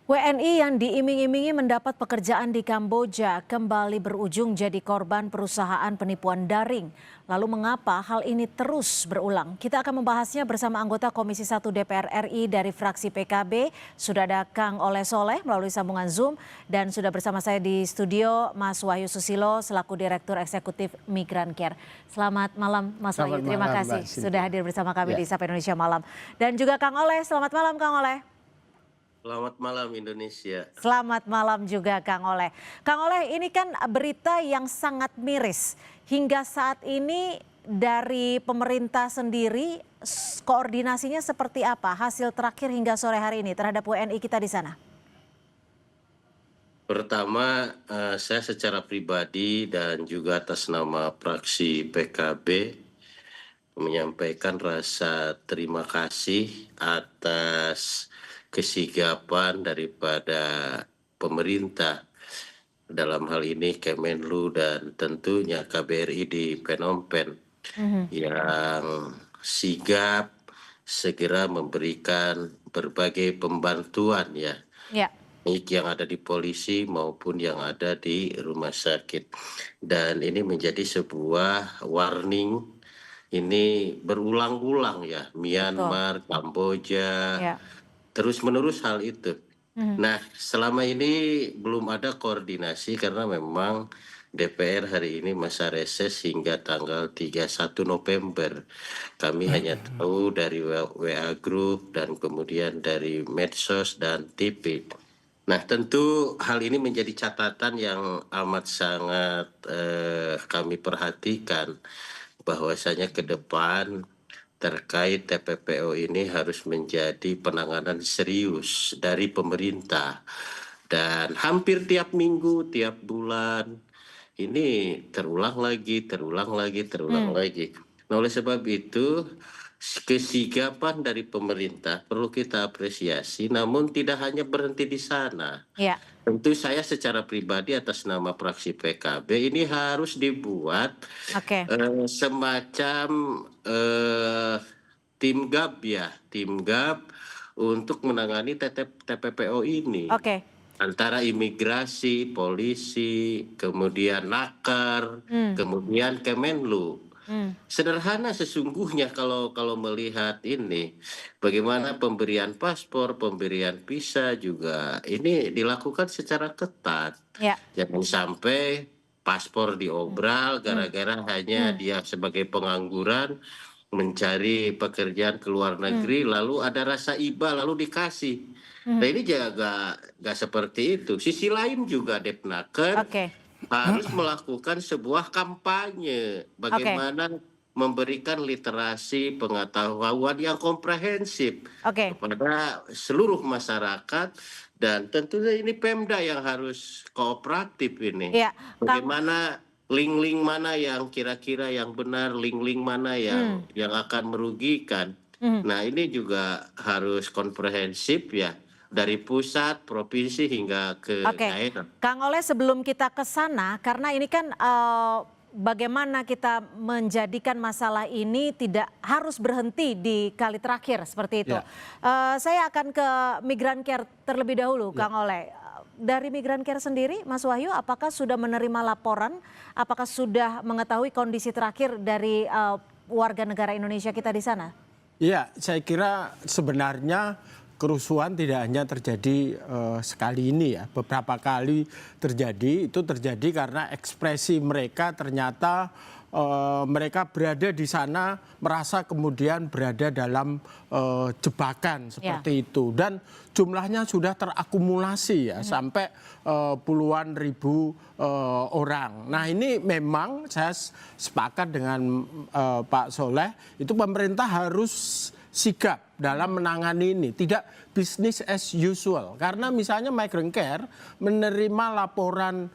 WNI yang diiming-imingi mendapat pekerjaan di Kamboja kembali berujung jadi korban perusahaan penipuan daring. Lalu mengapa hal ini terus berulang? Kita akan membahasnya bersama anggota Komisi 1 DPR RI dari fraksi PKB. Sudah ada Kang Oleh Soleh melalui sambungan Zoom dan sudah bersama saya di studio Mas Wahyu Susilo selaku Direktur Eksekutif Migran Care. Selamat malam Mas Wahyu, terima kasih sudah hadir bersama kami di Sapa Indonesia Malam. Dan juga Kang Oleh, selamat malam Kang Oleh. Selamat malam Indonesia. Selamat malam juga Kang Oleh. Kang Oleh, ini kan berita yang sangat miris. Hingga saat ini dari pemerintah sendiri koordinasinya seperti apa? Hasil terakhir hingga sore hari ini terhadap WNI kita di sana. Pertama, saya secara pribadi dan juga atas nama fraksi PKB menyampaikan rasa terima kasih atas kesigapan daripada pemerintah dalam hal ini Kemenlu dan tentunya KBRI di Phnom Penh yang sigap segera memberikan berbagai pembantuan ya. Baik yang ada di polisi maupun yang ada di rumah sakit. Dan ini menjadi sebuah warning, ini berulang-ulang ya, Myanmar, Kamboja, terus-menerus hal itu. Nah, selama ini belum ada koordinasi karena memang DPR hari ini masa reses hingga tanggal 31 November. Kami hanya tahu dari WA Group dan kemudian dari medsos dan TV. Nah, tentu hal ini menjadi catatan yang amat sangat kami perhatikan bahwasanya ke depan terkait TPPO ini harus menjadi penanganan serius dari pemerintah. Dan hampir tiap minggu, tiap bulan ini terulang lagi. Nah, oleh sebab itu kesigapan dari pemerintah perlu kita apresiasi, namun tidak hanya berhenti di sana. Tentu saya secara pribadi atas nama fraksi PKB ini harus dibuat semacam tim GAP untuk menangani TPPO ini. Antara imigrasi, polisi, kemudian Naker, kemudian Kemenlu. Sederhana sesungguhnya kalau melihat ini, bagaimana pemberian paspor, pemberian visa juga ini dilakukan secara ketat. Jangan sampai paspor diobral gara-gara hanya dia sebagai pengangguran mencari pekerjaan ke luar negeri, lalu ada rasa iba lalu dikasih. Nah, ini juga gak seperti itu. Sisi lain juga Depnaker harus melakukan sebuah kampanye bagaimana memberikan literasi pengetahuan yang komprehensif kepada seluruh masyarakat, dan tentunya ini Pemda yang harus kooperatif ini. Bagaimana link-link mana yang kira-kira yang benar, link-link mana yang akan merugikan. Nah, ini juga harus komprehensif ya, dari pusat, provinsi hingga ke daerah. Kang Oleh, sebelum kita ke sana, karena ini kan bagaimana kita menjadikan masalah ini tidak harus berhenti di kali terakhir seperti itu. Saya akan ke Migran Care terlebih dahulu, Kang Oleh. Dari Migran Care sendiri, Mas Wahyu, apakah sudah menerima laporan? Apakah sudah mengetahui kondisi terakhir dari warga negara Indonesia kita di sana? Iya, saya kira sebenarnya kerusuhan tidak hanya terjadi sekali ini ya, beberapa kali terjadi. Itu terjadi karena ekspresi mereka ternyata mereka berada di sana merasa kemudian berada dalam jebakan seperti itu, dan jumlahnya sudah terakumulasi ya sampai puluhan ribu orang. Nah, ini memang saya sepakat dengan Pak Soleh, itu pemerintah harus sigap dalam menangani ini, tidak business as usual. Karena misalnya Migrant Care menerima laporan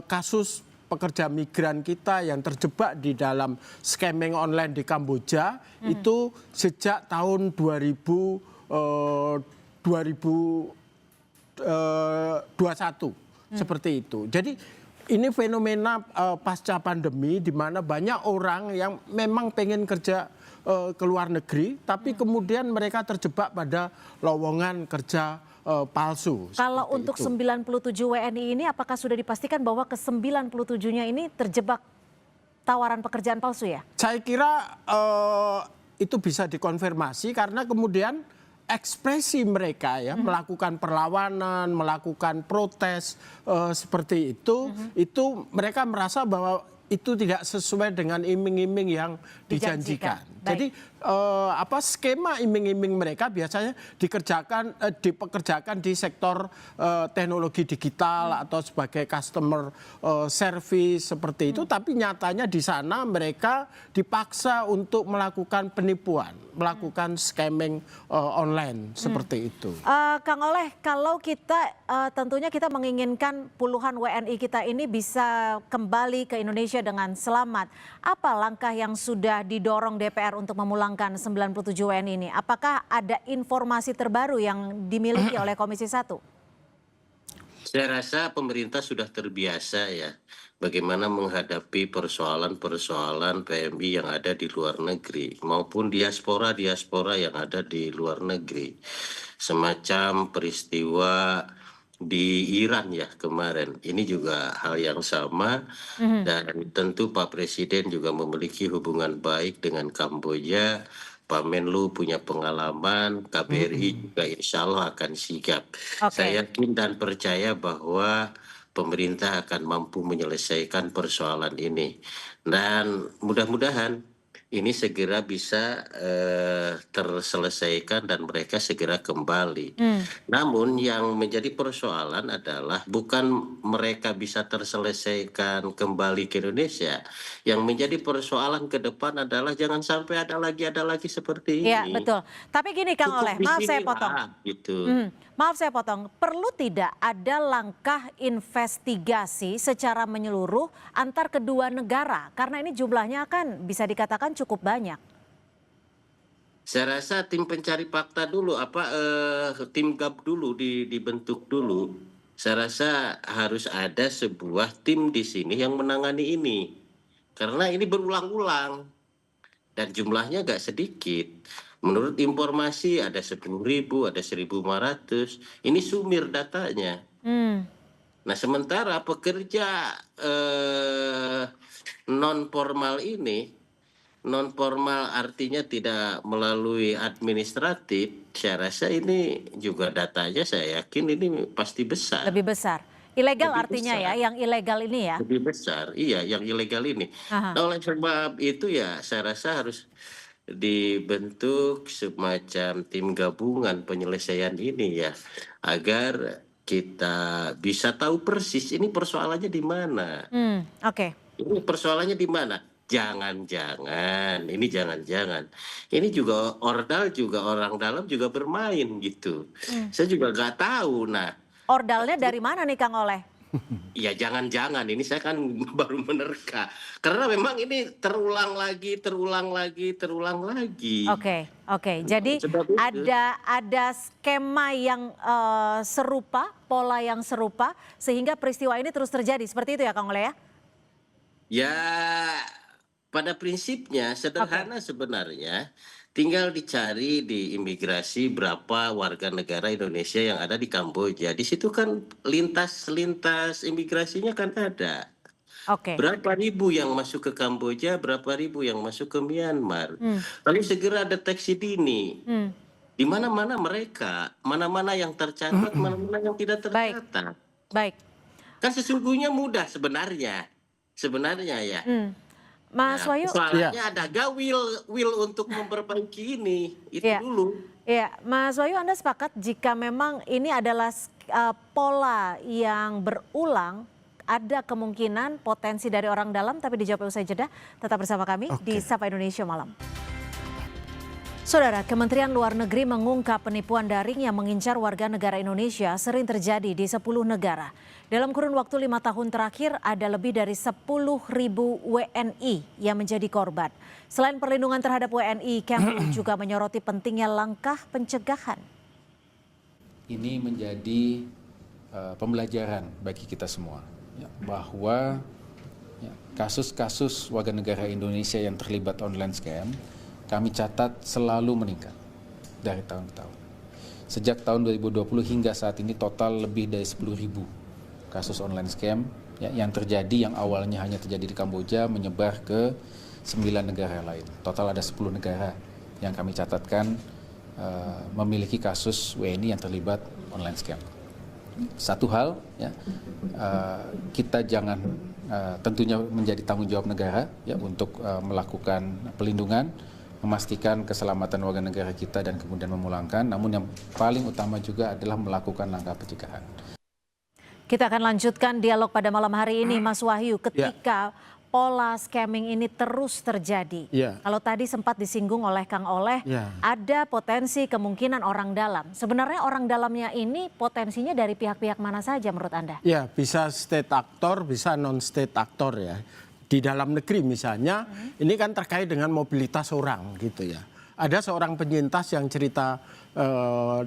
kasus pekerja migran kita yang terjebak di dalam scamming online di Kamboja itu sejak tahun 2021 seperti itu. Jadi ini fenomena pasca pandemi di mana banyak orang yang memang pengen kerja ke luar negeri, tapi kemudian mereka terjebak pada lowongan kerja palsu. Kalau seperti untuk itu. 97 WNI ini apakah sudah dipastikan bahwa ke-97-nya ini terjebak tawaran pekerjaan palsu ya? Saya kira itu bisa dikonfirmasi karena kemudian ekspresi mereka ya melakukan perlawanan, melakukan protes seperti itu mereka merasa bahwa itu tidak sesuai dengan iming-iming yang dijanjikan. Baik. Jadi skema iming-iming mereka biasanya dipekerjakan di sektor teknologi digital atau sebagai customer service seperti itu, tapi nyatanya di sana mereka dipaksa untuk melakukan penipuan, melakukan scamming online seperti itu. Kang Oleh, kalau kita tentunya kita menginginkan puluhan WNI kita ini bisa kembali ke Indonesia dengan selamat. Apa langkah yang sudah didorong DPR untuk memulangkan 97 WNI ini? Apakah ada informasi terbaru yang dimiliki oleh Komisi 1? Saya rasa pemerintah sudah terbiasa ya bagaimana menghadapi persoalan-persoalan PMI yang ada di luar negeri maupun diaspora yang ada di luar negeri. Semacam peristiwa di Iran ya kemarin. Ini juga hal yang sama dan tentu Pak Presiden juga memiliki hubungan baik dengan Kamboja. Pak Menlu punya pengalaman, KBRI juga insya Allah akan sigap. Oke. Saya yakin dan percaya bahwa pemerintah akan mampu menyelesaikan persoalan ini. Dan mudah-mudahan ini segera bisa terselesaikan dan mereka segera kembali. Namun yang menjadi persoalan adalah bukan mereka bisa terselesaikan kembali ke Indonesia. Yang menjadi persoalan ke depan adalah jangan sampai ada lagi seperti ini. Iya, betul. Tapi gini Kang Cukup Oleh, di maaf sini saya potong. lah, gitu. Maaf saya potong, perlu tidak ada langkah investigasi secara menyeluruh antar kedua negara? Karena ini jumlahnya kan bisa dikatakan cukup banyak. Saya rasa tim pencari fakta dulu, tim GAP dulu dibentuk dulu. Saya rasa harus ada sebuah tim di sini yang menangani ini. Karena ini berulang-ulang dan jumlahnya gak sedikit. Menurut informasi ada 10.000, ada 1.500. Ini sumir datanya. Nah sementara pekerja non formal ini, non formal artinya tidak melalui administratif, saya rasa ini juga datanya saya yakin ini pasti besar. Lebih besar. Ilegal Lebih artinya besar. ya, yang ilegal ini ya. Lebih besar, iya yang ilegal ini. Aha. Nah, oleh sebab itu ya saya rasa harus dibentuk semacam tim gabungan penyelesaian ini ya, agar kita bisa tahu persis ini persoalannya di mana. Oke. Ini persoalannya di mana? Jangan-jangan, ini juga ordal juga orang dalam juga bermain gitu. Saya juga nggak tahu. Nah, Ordalnya dari mana nih Kang Oleh? ya jangan-jangan ini saya kan baru menerka. Karena memang ini terulang lagi. Oke. Jadi Sebab itu. ada skema yang serupa, pola yang serupa sehingga peristiwa ini terus terjadi. Seperti itu ya Kang Oleh ya? Ya, pada prinsipnya sederhana sebenarnya. Tinggal dicari di imigrasi berapa warga negara Indonesia yang ada di Kamboja. Di situ kan lintas imigrasinya kan ada. Oke. Berapa ribu yang masuk ke Kamboja, berapa ribu yang masuk ke Myanmar. Lalu segera deteksi dini. Di mana-mana mereka, mana-mana yang tercatat, mana-mana yang tidak tercatat. Baik. Kan sesungguhnya mudah sebenarnya ya. Mas Wahyu. Soalnya ada gak will untuk memperbaiki ini, itu Iya. dulu. Iya, Mas Wahyu Anda sepakat jika memang ini adalah pola yang berulang, ada kemungkinan potensi dari orang dalam, tapi dijawab usai jeda. Tetap bersama kami di Sapa Indonesia Malam. Saudara, Kementerian Luar Negeri mengungkap penipuan daring yang mengincar warga negara Indonesia sering terjadi di 10 negara. Dalam kurun waktu 5 tahun terakhir, ada lebih dari 10.000 WNI yang menjadi korban. Selain perlindungan terhadap WNI, Kemlu juga menyoroti pentingnya langkah pencegahan. Ini menjadi pembelajaran bagi kita semua, ya, bahwa kasus-kasus warga negara Indonesia yang terlibat online scam kami catat selalu meningkat dari tahun ke tahun. Sejak tahun 2020 hingga saat ini total lebih dari 10.000 kasus online scam ya, yang terjadi, yang awalnya hanya terjadi di Kamboja menyebar ke 9 negara lain. Total ada 10 negara yang kami catatkan memiliki kasus WNI yang terlibat online scam. Satu hal ya, kita jangan tentunya menjadi tanggung jawab negara ya untuk melakukan pelindungan, memastikan keselamatan warga negara kita dan kemudian memulangkan. Namun yang paling utama juga adalah melakukan langkah pencegahan. Kita akan lanjutkan dialog pada malam hari ini, Mas Wahyu, ketika pola scamming ini terus terjadi. Kalau tadi sempat disinggung oleh Kang Oleh, ada potensi kemungkinan orang dalam. Sebenarnya orang dalamnya ini potensinya dari pihak-pihak mana saja menurut Anda? Ya, bisa state actor, bisa non-state actor ya. Di dalam negeri misalnya, ini kan terkait dengan mobilitas orang gitu ya. Ada seorang penyintas yang cerita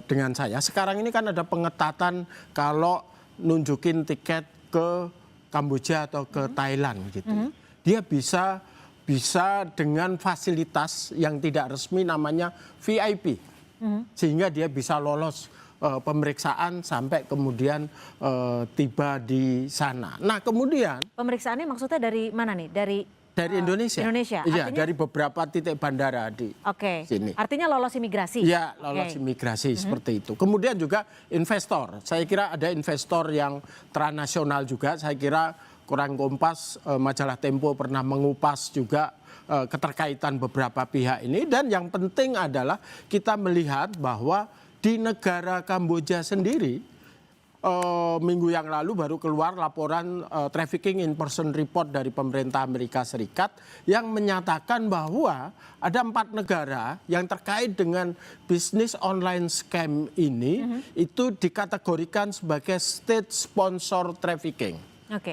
dengan saya, sekarang ini kan ada pengetatan kalau nunjukin tiket ke Kamboja atau ke Thailand gitu. Dia bisa dengan fasilitas yang tidak resmi namanya VIP. Sehingga dia bisa lolos pemeriksaan sampai kemudian tiba di sana. Nah, kemudian Pemeriksaannya maksudnya dari mana nih? Dari Indonesia. Indonesia. Iya, Artinya, dari beberapa titik bandara di sini. Artinya lolos imigrasi. Iya, lolos imigrasi seperti itu. Kemudian juga investor. Saya kira ada investor yang transnasional juga. Saya kira Koran Kompas, majalah Tempo pernah mengupas juga keterkaitan beberapa pihak ini. Dan yang penting adalah kita melihat bahwa di negara Kamboja sendiri, minggu yang lalu baru keluar laporan trafficking in person report dari pemerintah Amerika Serikat yang menyatakan bahwa ada 4 negara yang terkait dengan bisnis online scam ini itu dikategorikan sebagai state sponsor trafficking.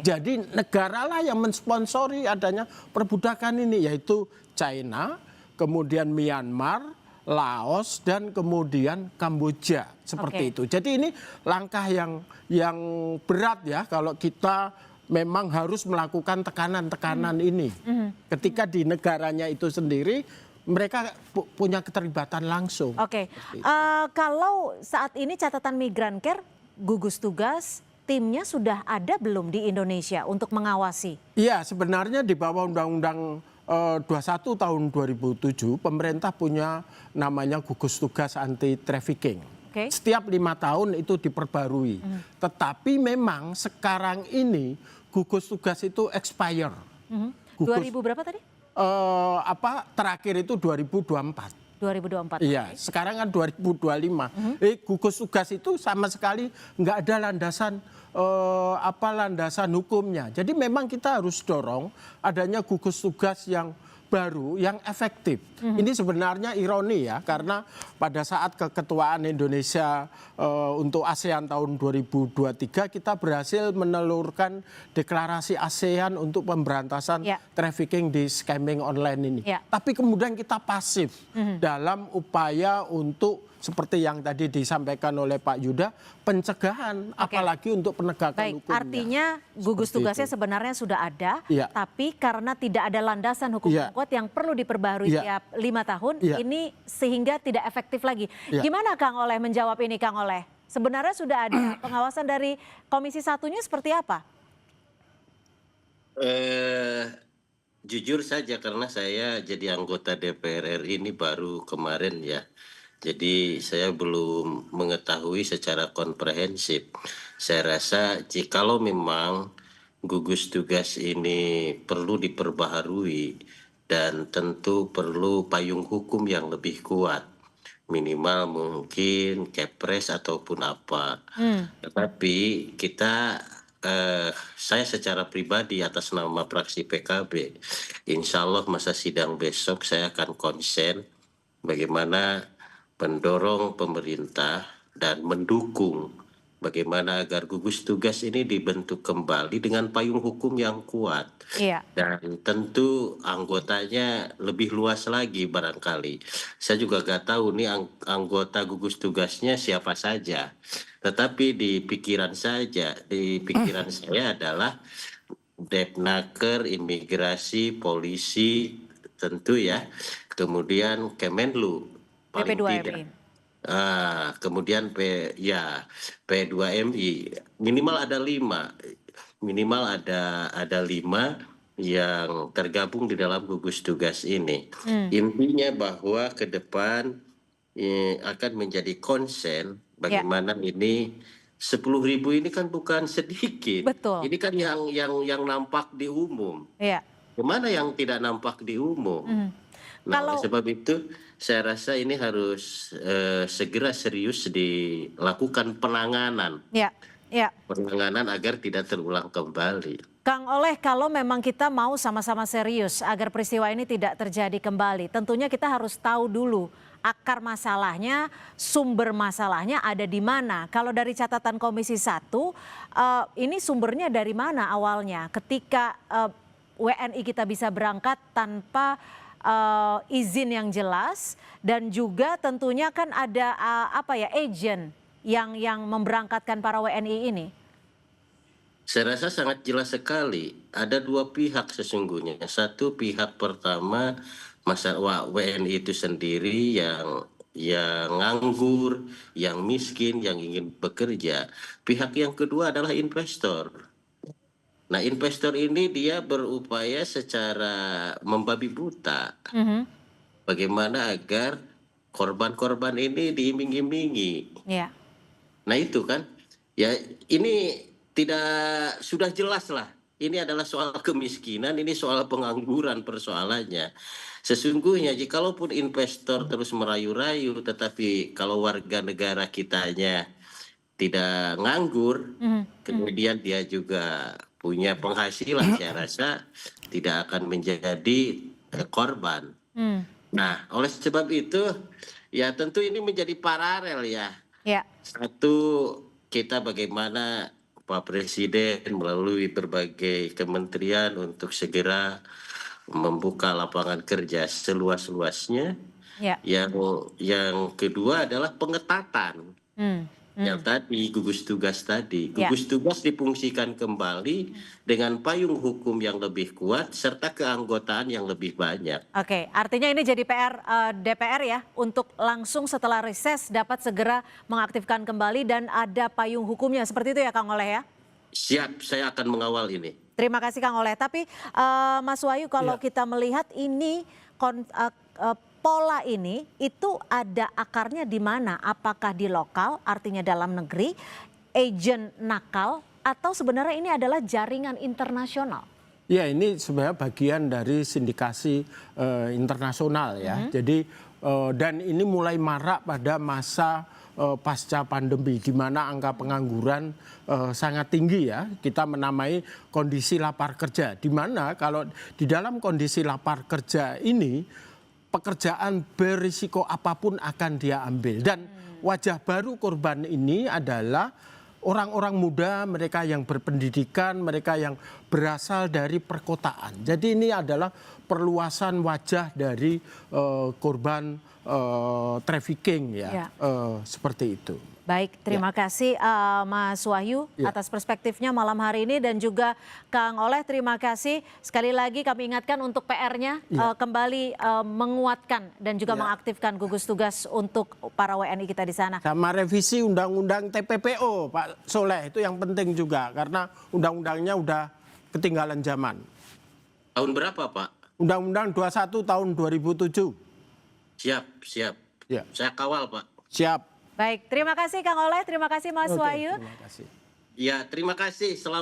Jadi negaralah yang mensponsori adanya perbudakan ini, yaitu China, kemudian Myanmar, Laos, dan kemudian Kamboja seperti itu. Jadi ini langkah yang berat ya kalau kita memang harus melakukan tekanan-tekanan ini. Ketika di negaranya itu sendiri mereka punya keterlibatan langsung. Kalau saat ini catatan Migrancare, gugus tugas timnya sudah ada belum di Indonesia untuk mengawasi? Iya, sebenarnya di bawah Undang-Undang 21 tahun 2007 pemerintah punya namanya gugus tugas anti trafficking. Setiap 5 tahun itu diperbarui. Tetapi memang sekarang ini gugus tugas itu expire. 2000 berapa tadi? Terakhir itu 2024. 2024. Iya, sekarang kan 2025. Gugus tugas itu sama sekali nggak ada landasan landasan hukumnya. Jadi memang kita harus dorong adanya gugus tugas yang baru, yang efektif. Ini sebenarnya ironi ya, karena pada saat keketuaan Indonesia untuk ASEAN tahun 2023 kita berhasil menelurkan deklarasi ASEAN untuk pemberantasan trafficking di scamming online ini. Tapi kemudian kita pasif dalam upaya untuk seperti yang tadi disampaikan oleh Pak Yuda, pencegahan, apalagi untuk penegakan hukumnya. Artinya gugus tugasnya sebenarnya sudah ada, tapi karena tidak ada landasan hukum yang kuat yang perlu diperbarui tiap 5 tahun, ini sehingga tidak efektif lagi. Gimana Kang Oleh menjawab ini, Kang Oleh? Sebenarnya sudah ada pengawasan dari Komisi 1-nya seperti apa? Jujur saja karena saya jadi anggota DPR RI ini baru kemarin ya. Jadi saya belum mengetahui secara komprehensif. Saya rasa jikalau memang gugus tugas ini perlu diperbaharui dan tentu perlu payung hukum yang lebih kuat. Minimal mungkin Kepres ataupun apa. Tetapi saya secara pribadi atas nama fraksi PKB, insya Allah masa sidang besok saya akan konsen bagaimana mendorong pemerintah dan mendukung bagaimana agar gugus tugas ini dibentuk kembali dengan payung hukum yang kuat. Dan tentu anggotanya lebih luas lagi barangkali. Saya juga gak tahu nih anggota gugus tugasnya siapa saja. Tetapi di pikiran saya adalah Depnaker, imigrasi, polisi tentu ya. Kemudian Kemenlu. Paling tidak Kemudian P2MI minimal ada 5 yang tergabung di dalam gugus tugas ini. Intinya bahwa ke depan akan menjadi konsen bagaimana ini 10.000 ini kan bukan sedikit. Betul. Ini kan yang nampak di umum. Iya. Kemana yang tidak nampak di umum? Nah, oleh sebab itu saya rasa ini harus segera serius dilakukan penanganan. Ya, ya. Penanganan agar tidak terulang kembali. Kang Oleh, kalau memang kita mau sama-sama serius agar peristiwa ini tidak terjadi kembali, tentunya kita harus tahu dulu akar masalahnya, sumber masalahnya ada di mana. Kalau dari catatan Komisi 1, ini sumbernya dari mana awalnya? Ketika WNI kita bisa berangkat tanpa izin yang jelas, dan juga tentunya kan ada agent yang memberangkatkan para WNI ini. Saya rasa sangat jelas sekali. Ada 2 pihak sesungguhnya. Satu pihak pertama masalah WNI itu sendiri yang nganggur, yang miskin, yang ingin bekerja. Pihak yang kedua adalah investor. Nah, investor ini dia berupaya secara membabi buta. Bagaimana agar korban-korban ini diiming-imingi. Ya. Nah itu kan, ya ini tidak sudah jelas lah. Ini adalah soal kemiskinan, ini soal pengangguran persoalannya. Sesungguhnya jikalaupun investor terus merayu-rayu, tetapi kalau warga negara kitanya tidak nganggur, kemudian dia juga punya penghasilan, saya rasa tidak akan menjadi korban. Nah, oleh sebab itu, ya tentu ini menjadi paralel ya. Ya. Satu, kita bagaimana Pak Presiden melalui berbagai kementerian untuk segera membuka lapangan kerja seluas-luasnya. Ya. Yang kedua adalah pengetatan. Yang tadi, gugus tugas tadi. Gugus tugas difungsikan kembali dengan payung hukum yang lebih kuat serta keanggotaan yang lebih banyak. Oke, artinya ini jadi PR DPR ya, untuk langsung setelah reses dapat segera mengaktifkan kembali dan ada payung hukumnya. Seperti itu ya Kang Oleh ya? Siap, saya akan mengawal ini. Terima kasih Kang Oleh. Tapi Mas Wahyu, kalau kita melihat ini pola ini itu ada akarnya di mana? Apakah di lokal, artinya dalam negeri, agent nakal, atau sebenarnya ini adalah jaringan internasional? Ya, ini sebenarnya bagian dari sindikasi internasional ya. Jadi dan ini mulai marak pada masa pasca pandemi, di mana angka pengangguran sangat tinggi ya. Kita menamai kondisi lapar kerja, di mana kalau di dalam kondisi lapar kerja ini, pekerjaan berisiko apapun akan dia ambil. Dan wajah baru korban ini adalah orang-orang muda, mereka yang berpendidikan, mereka yang berasal dari perkotaan. Jadi ini adalah perluasan wajah dari korban trafficking ya. Seperti itu. Baik, terima kasih Mas Wahyu atas perspektifnya malam hari ini, dan juga Kang Oleh, terima kasih. Sekali lagi kami ingatkan untuk PR-nya kembali menguatkan dan juga mengaktifkan gugus tugas untuk para WNI kita di sana. Sama revisi undang-undang TPPO Pak Soleh, itu yang penting juga karena undang-undangnya udah ketinggalan zaman. Tahun berapa Pak? Undang-undang 21 tahun 2007. Siap. Ya. Saya kawal Pak. Siap. Baik, terima kasih Kang Oleh, terima kasih Mas Wahyu. Terima kasih. Ya, terima kasih. Selamat.